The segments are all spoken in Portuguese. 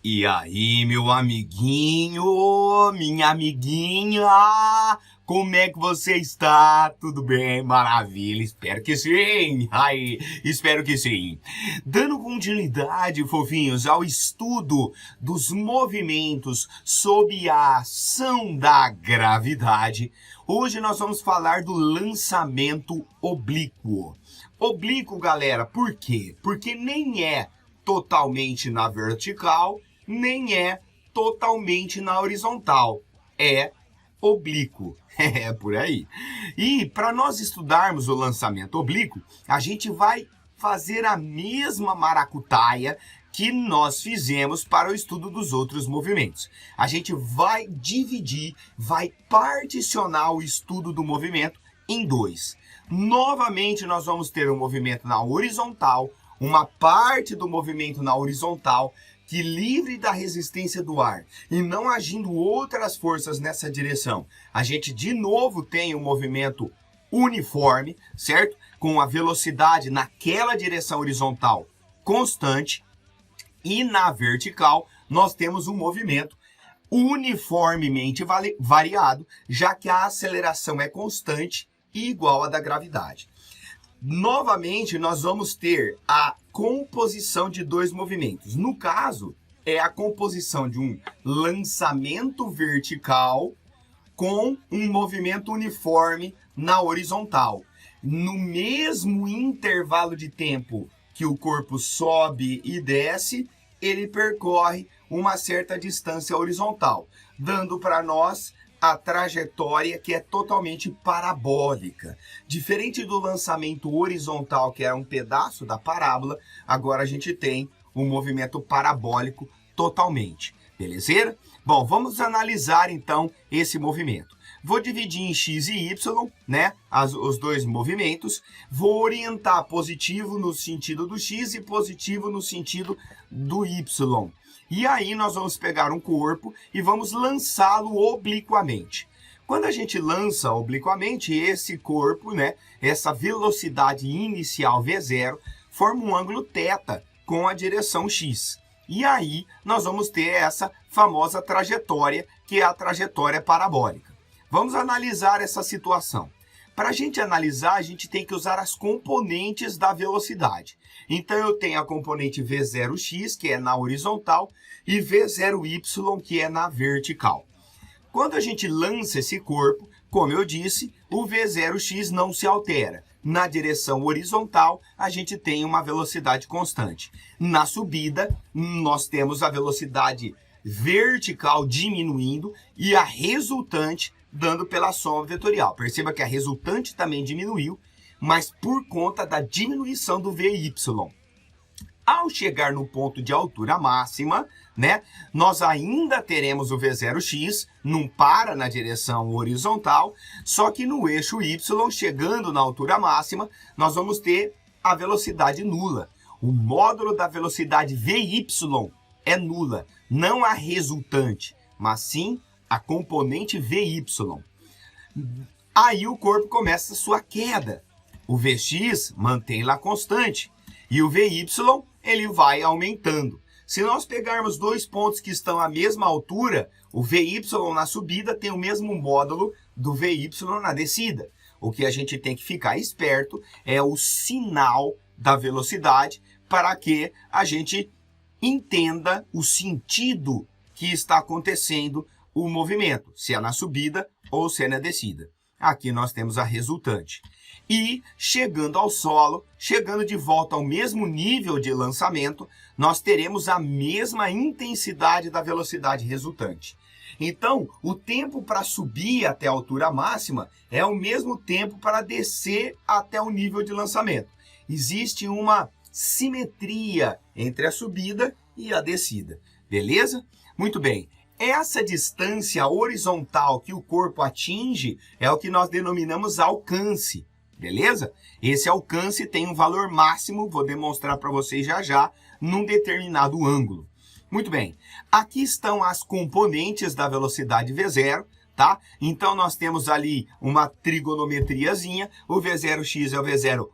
E aí, meu amiguinho, minha amiguinha, como é que você está? Tudo bem? Maravilha, espero que sim. Ai, espero que sim. Dando continuidade, fofinhos, ao estudo dos movimentos sob a ação da gravidade, hoje nós vamos falar do lançamento oblíquo. Oblíquo, galera, por quê? Porque nem é totalmente na vertical, nem é totalmente na horizontal. É oblíquo. É por aí. E para nós estudarmos o lançamento oblíquo, a gente vai fazer a mesma maracutaia que nós fizemos para o estudo dos outros movimentos. A gente vai dividir, vai particionar o estudo do movimento em dois. Novamente, nós vamos ter um movimento na horizontal, uma parte do movimento na horizontal, que livre da resistência do ar e não agindo outras forças nessa direção, a gente de novo tem um movimento uniforme, certo? Com a velocidade naquela direção horizontal constante, e na vertical nós temos um movimento uniformemente variado, já que a aceleração é constante e igual à da gravidade. Novamente, nós vamos ter a composição de dois movimentos. No caso, é a composição de um lançamento vertical com um movimento uniforme na horizontal. No mesmo intervalo de tempo que o corpo sobe e desce, ele percorre uma certa distância horizontal, dando para nós a trajetória que é totalmente parabólica. Diferente do lançamento horizontal, que era um pedaço da parábola, agora a gente tem um movimento parabólico totalmente. Beleza? Bom, vamos analisar então esse movimento. Vou dividir em x e y, né? Os dois movimentos. Vou orientar positivo no sentido do x e positivo no sentido do y. E aí nós vamos pegar um corpo e vamos lançá-lo obliquamente. Quando a gente lança obliquamente, esse corpo, né, essa velocidade inicial v0, forma um ângulo θ com a direção x. E aí nós vamos ter essa famosa trajetória, que é a trajetória parabólica. Vamos analisar essa situação. Para a gente analisar, a gente tem que usar as componentes da velocidade. Então, eu tenho a componente v0x, que é na horizontal, e v0y, que é na vertical. Quando a gente lança esse corpo, como eu disse, o v0x não se altera. Na direção horizontal, a gente tem uma velocidade constante. Na subida, nós temos a velocidade vertical diminuindo e a resultante dando pela soma vetorial. Perceba que a resultante também diminuiu, mas por conta da diminuição do VY. Ao chegar no ponto de altura máxima, né, nós ainda teremos o V0x, não para na direção horizontal, só que no eixo Y, chegando na altura máxima, nós vamos ter a velocidade nula. O módulo da velocidade VY é nula, não a resultante, mas sim a componente VY. Aí o corpo começa a sua queda. O Vx mantém lá constante e o Vy ele vai aumentando. Se nós pegarmos dois pontos que estão à mesma altura, o Vy na subida tem o mesmo módulo do Vy na descida. O que a gente tem que ficar esperto é o sinal da velocidade para que a gente entenda o sentido que está acontecendo o movimento, se é na subida ou se é na descida. Aqui nós temos a resultante. E chegando ao solo, chegando de volta ao mesmo nível de lançamento, nós teremos a mesma intensidade da velocidade resultante. Então, o tempo para subir até a altura máxima é o mesmo tempo para descer até o nível de lançamento. Existe uma simetria entre a subida e a descida. Beleza? Muito bem. Essa distância horizontal que o corpo atinge é o que nós denominamos alcance. Beleza? Esse alcance tem um valor máximo, vou demonstrar para vocês já já, num determinado ângulo. Muito bem. Aqui estão as componentes da velocidade V0, tá? Então, nós temos ali uma trigonometriazinha. O V0x é o V0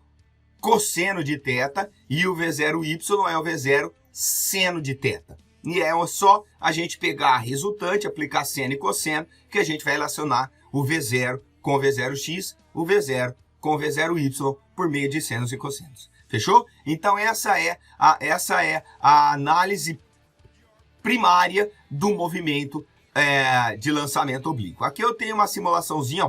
cosseno de θ e o V0y é o V0 seno de θ. E é só a gente pegar a resultante, aplicar seno e cosseno, que a gente vai relacionar o V0 com o V0x, o V0 com o V0y por meio de senos e cossenos. Fechou? Então essa é a análise primária do movimento de lançamento oblíquo. Aqui eu tenho uma simulaçãozinha,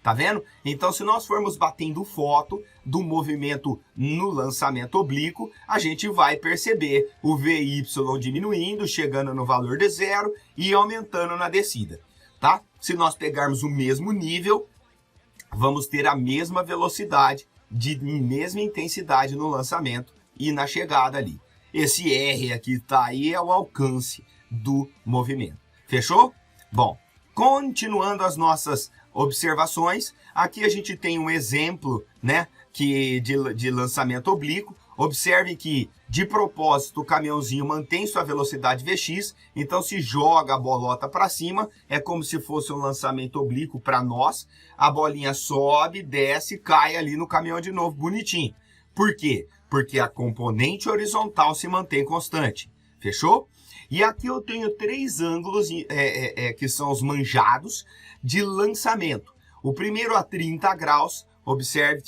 tá vendo? Então, se nós formos batendo foto do movimento no lançamento oblíquo, a gente vai perceber o VY diminuindo, chegando no valor de 0 e aumentando na descida, tá? Se nós pegarmos o mesmo nível, vamos ter a mesma velocidade, mesma intensidade no lançamento e na chegada ali. Esse R aqui tá aí é o alcance do movimento. Fechou? Bom, continuando as nossas observações, aqui a gente tem um exemplo, né, de lançamento oblíquo. Observe que, de propósito, o caminhãozinho mantém sua velocidade Vx, então se joga a bolota para cima, é como se fosse um lançamento oblíquo para nós, a bolinha sobe, desce, cai ali no caminhão de novo, bonitinho. Por quê? Porque a componente horizontal se mantém constante. Fechou? E aqui eu tenho 3 ângulos que são os manjados de lançamento. O primeiro a 30 graus, observe,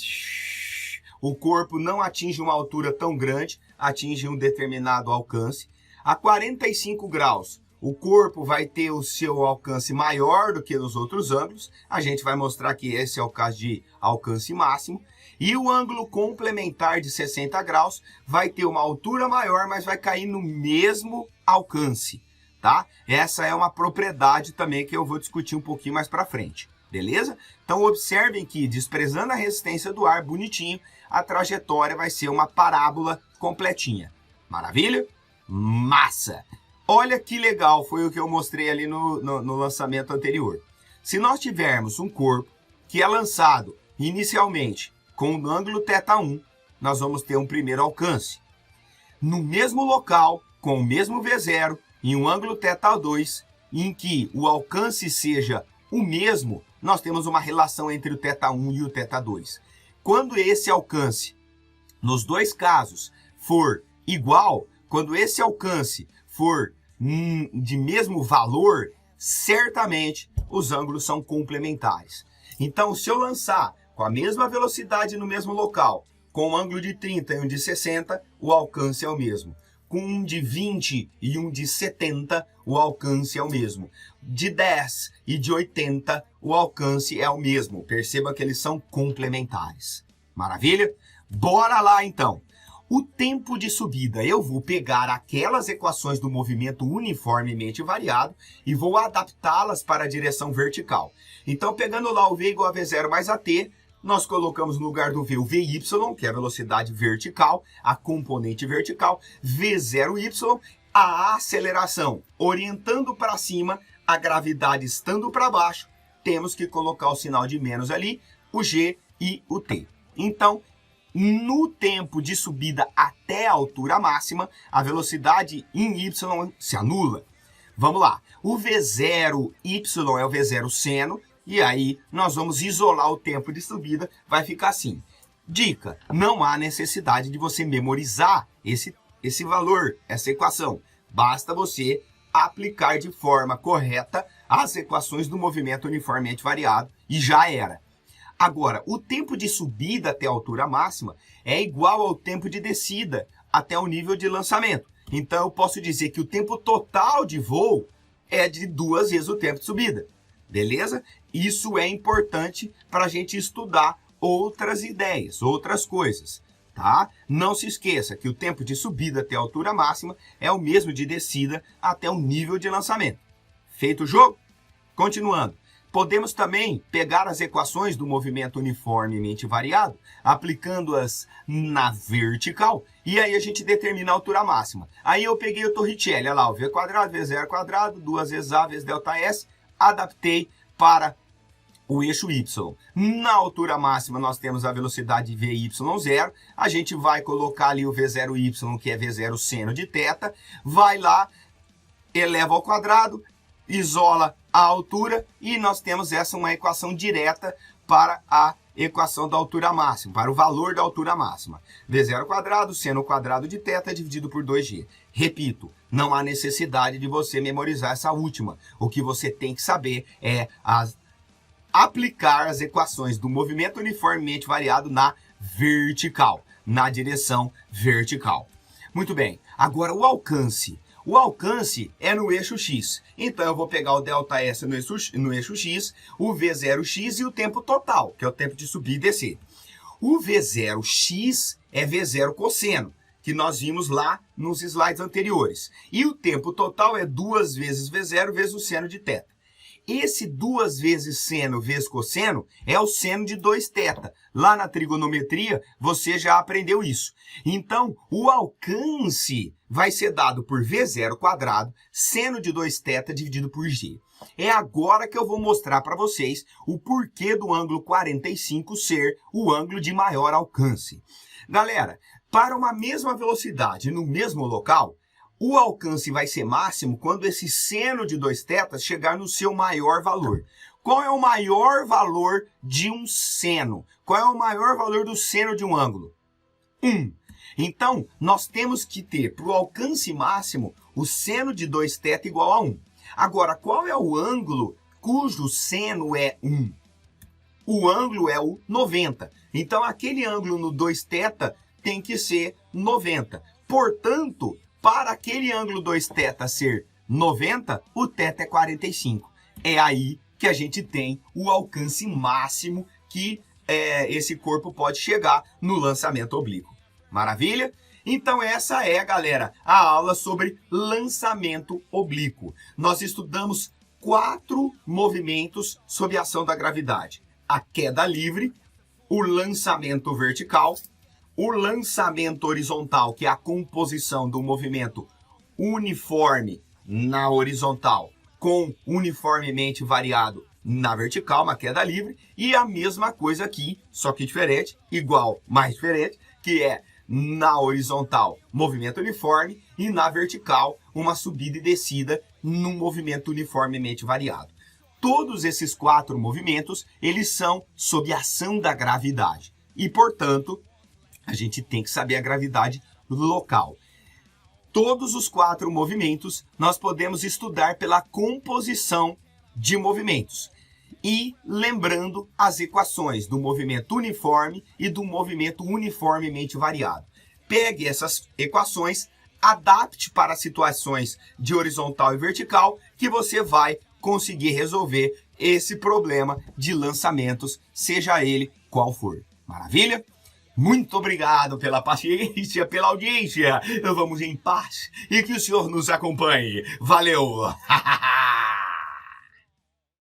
o corpo não atinge uma altura tão grande, atinge um determinado alcance. A 45 graus, o corpo vai ter o seu alcance maior do que nos outros ângulos. A gente vai mostrar que esse é o caso de alcance máximo. E o ângulo complementar de 60 graus vai ter uma altura maior, mas vai cair no mesmo alcance, tá? Essa é uma propriedade também que eu vou discutir um pouquinho mais para frente, beleza? Então observem que, desprezando a resistência do ar, bonitinho, a trajetória vai ser uma parábola completinha. Maravilha? Massa! Olha que legal, foi o que eu mostrei ali no lançamento anterior. Se nós tivermos um corpo que é lançado inicialmente com o ângulo θ1, nós vamos ter um primeiro alcance. No mesmo local, com o mesmo V0, em um ângulo θ2, em que o alcance seja o mesmo, nós temos uma relação entre o θ1 e o θ2. Quando esse alcance, nos dois casos, for igual, quando esse alcance for de mesmo valor, certamente os ângulos são complementares. Então, se eu lançar com a mesma velocidade no mesmo local, com um ângulo de 30 e um de 60, o alcance é o mesmo. Com um de 20 e um de 70, o alcance é o mesmo. De 10 e de 80, o alcance é o mesmo. Perceba que eles são complementares. Maravilha? Bora lá então. O tempo de subida, eu vou pegar aquelas equações do movimento uniformemente variado e vou adaptá-las para a direção vertical. Então, pegando lá o V igual a V0 mais AT, nós colocamos no lugar do V o VY, que é a velocidade vertical, a componente vertical, V0Y, a aceleração orientando para cima, a gravidade estando para baixo, temos que colocar o sinal de menos ali, o G e o T. Então, no tempo de subida até a altura máxima, a velocidade em Y se anula. Vamos lá, o V0Y é o V0 seno, e aí nós vamos isolar o tempo de subida, vai ficar assim. Dica, não há necessidade de você memorizar esse valor, essa equação. Basta você aplicar de forma correta as equações do movimento uniformemente variado e já era. Agora, o tempo de subida até a altura máxima é igual ao tempo de descida até o nível de lançamento. Então, eu posso dizer que o tempo total de voo é de 2 vezes o tempo de subida. Beleza? Isso é importante para a gente estudar outras ideias, outras coisas, tá? Não se esqueça que o tempo de subida até a altura máxima é o mesmo de descida até o nível de lançamento. Feito o jogo? Continuando. Podemos também pegar as equações do movimento uniformemente variado, aplicando-as na vertical, e aí a gente determina a altura máxima. Aí eu peguei o Torricelli, olha lá, o V quadrado, V0 quadrado, 2 vezes A vezes ΔS, adaptei para o eixo Y. Na altura máxima nós temos a velocidade VY0, a gente vai colocar ali o V0Y, que é V0 seno de θ, vai lá, eleva ao quadrado, isola a altura e nós temos uma equação direta para a equação da altura máxima, para o valor da altura máxima. V0 quadrado, seno quadrado de θ dividido por 2G. Repito, não há necessidade de você memorizar essa última. O que você tem que saber é aplicar as equações do movimento uniformemente variado na vertical, na direção vertical. Muito bem, agora o alcance. O alcance é no eixo x. Então eu vou pegar o ΔS no eixo x, o V0x e o tempo total, que é o tempo de subir e descer. O V0x é V0 cosseno, que nós vimos lá nos slides anteriores. E o tempo total é 2 vezes V0 vezes o seno de θ. Esse 2 vezes seno vezes cosseno é o seno de 2θ. Lá na trigonometria, você já aprendeu isso. Então, o alcance vai ser dado por V0 quadrado, seno de 2θ dividido por G. É agora que eu vou mostrar para vocês o porquê do ângulo 45 ser o ângulo de maior alcance. Galera, para uma mesma velocidade no mesmo local, o alcance vai ser máximo quando esse seno de 2θ chegar no seu maior valor. Qual é o maior valor de um seno? Qual é o maior valor do seno de um ângulo? 1. Então, nós temos que ter, para o alcance máximo, o seno de 2θ igual a 1. Agora, qual é o ângulo cujo seno é 1? O ângulo é o 90. Então, aquele ângulo no 2θ tem que ser 90. Portanto, para aquele ângulo 2θ ser 90, o θ é 45. É aí que a gente tem o alcance máximo que esse corpo pode chegar no lançamento oblíquo. Maravilha? Então essa é, galera, a aula sobre lançamento oblíquo. Nós estudamos 4 movimentos sob a ação da gravidade. A queda livre, o lançamento vertical, o lançamento horizontal, que é a composição do movimento uniforme na horizontal com uniformemente variado na vertical, uma queda livre, e a mesma coisa aqui, só que diferente, igual, mais diferente, que é na horizontal, movimento uniforme, e na vertical, uma subida e descida num movimento uniformemente variado. Todos esses 4 movimentos, eles são sob a ação da gravidade. E, portanto, a gente tem que saber a gravidade local. Todos os 4 movimentos nós podemos estudar pela composição de movimentos. E lembrando as equações do movimento uniforme e do movimento uniformemente variado. Pegue essas equações, adapte para situações de horizontal e vertical, que você vai conseguir resolver esse problema de lançamentos, seja ele qual for. Maravilha? Muito obrigado pela paciência, pela audiência. Vamos em paz e que o Senhor nos acompanhe. Valeu!